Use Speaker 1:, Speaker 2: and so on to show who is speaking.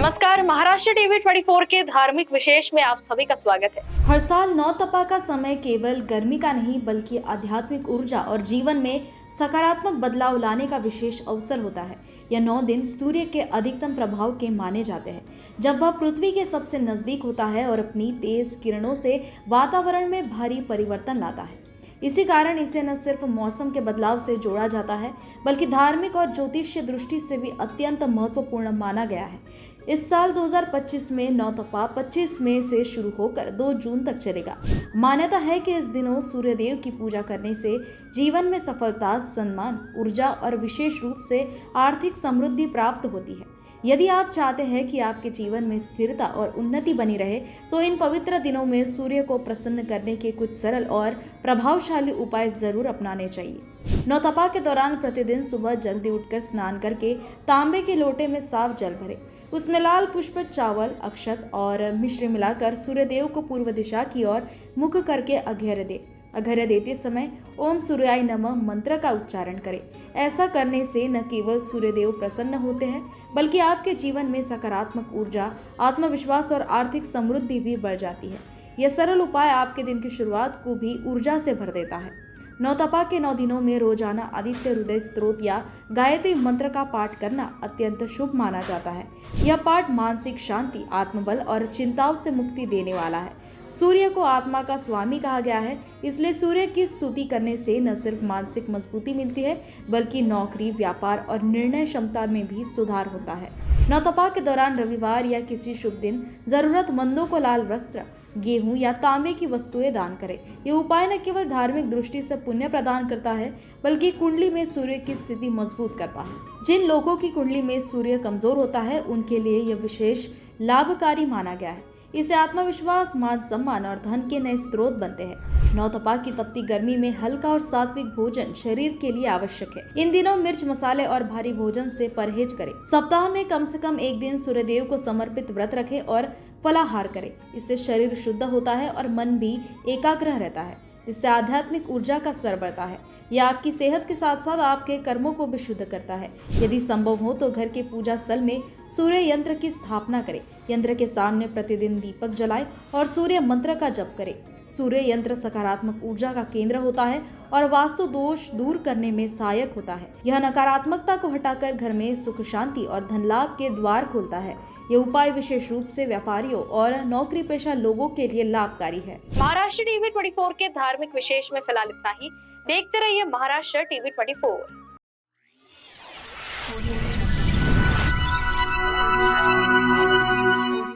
Speaker 1: नमस्कार, महाराष्ट्र टीवी 24 के धार्मिक विशेष में आप सभी का स्वागत है।
Speaker 2: हर साल नौ तपा का समय केवल गर्मी का नहीं बल्कि आध्यात्मिक ऊर्जा और जीवन में सकारात्मक बदलाव लाने का विशेष अवसर होता है। यह 9 दिन सूर्य के अधिकतम प्रभाव के माने जाते हैं, जब वह पृथ्वी के सबसे नजदीक होता है और अपनी तेज किरणों से वातावरण में भारी परिवर्तन लाता है। इसी कारण इसे न सिर्फ मौसम के बदलाव से जोड़ा जाता है, बल्कि धार्मिक और ज्योतिषीय दृष्टि से भी अत्यंत महत्वपूर्ण माना गया है। इस साल 2025 में नौ तपा 25 मई से शुरू होकर 2 जून तक चलेगा। मान्यता है कि इस दिनों सूर्यदेव की पूजा करने से जीवन में सफलता, सम्मान, ऊर्जा और विशेष रूप से आर्थिक समृद्धि प्राप्त होती है। यदि आप चाहते हैं कि आपके जीवन में स्थिरता और उन्नति बनी रहे, तो इन पवित्र दिनों में सूर्य को प्रसन्न करने के कुछ सरल और प्रभावशाली उपाय जरूर अपनाने चाहिए। नौ तपा के दौरान प्रतिदिन सुबह जल्दी उठकर स्नान करके तांबे के लोटे में साफ जल भरे, उसमें लाल पुष्प, चावल, अक्षत और मिश्री मिलाकर सूर्यदेव को पूर्व दिशा की ओर मुख करके अर्घ्य दे। अर्घ्य देते समय ओम सूर्याय नमः मंत्र का उच्चारण करें। ऐसा करने से न केवल सूर्यदेव प्रसन्न होते हैं, बल्कि आपके जीवन में सकारात्मक ऊर्जा, आत्मविश्वास और आर्थिक समृद्धि भी बढ़ जाती है। यह सरल उपाय आपके दिन की शुरुआत को भी ऊर्जा से भर देता है। नौ तपा के 9 दिनों में रोजाना आदित्य हृदय स्तोत्र या गायत्री मंत्र का पाठ करना अत्यंत शुभ माना जाता है। यह पाठ मानसिक शांति, आत्मबल और चिंताओं से मुक्ति देने वाला है। सूर्य को आत्मा का स्वामी कहा गया है, इसलिए सूर्य की स्तुति करने से न सिर्फ मानसिक मजबूती मिलती है, बल्कि नौकरी, व्यापार और निर्णय क्षमता में भी सुधार होता है। नौ तपा के दौरान रविवार या किसी शुभ दिन जरूरतमंदों को लाल वस्त्र, गेहूं या तांबे की वस्तुएं दान करें। ये उपाय न केवल धार्मिक दृष्टि से पुण्य प्रदान करता है, बल्कि कुंडली में सूर्य की स्थिति मजबूत करता है। जिन लोगों की कुंडली में सूर्य कमजोर होता है, उनके लिए यह विशेष लाभकारी माना गया है। इससे आत्मविश्वास, मान सम्मान और धन के नए स्रोत बनते हैं। नौ तपा की तपती गर्मी में हल्का और सात्विक भोजन शरीर के लिए आवश्यक है। इन दिनों मिर्च, मसाले और भारी भोजन से परहेज करें। सप्ताह में कम से कम एक दिन सूर्यदेव को समर्पित व्रत रखें और फलाहार करें। इससे शरीर शुद्ध होता है और मन भी एकाग्र रहता है, जिससे आध्यात्मिक ऊर्जा का स्तर बढ़ता है। यह आपकी सेहत के साथ साथ आपके कर्मों को भी शुद्ध करता है। यदि संभव हो तो घर के पूजा स्थल में सूर्य यंत्र की स्थापना करें। यंत्र के सामने प्रतिदिन दीपक जलाएं और सूर्य मंत्र का जप करें। सूर्य यंत्र सकारात्मक ऊर्जा का केंद्र होता है और वास्तु दोष दूर करने में सहायक होता है। यह नकारात्मकता को हटाकर घर में सुख, शांति और धन लाभ के द्वार खोलता है। यह उपाय विशेष रूप से व्यापारियों और नौकरी पेशा लोगों के लिए लाभकारी है।
Speaker 1: महाराष्ट्र टीवी 24 के धार्मिक विशेष में फिलहाल इतना ही। देखते रहिए महाराष्ट्र टीवी 24।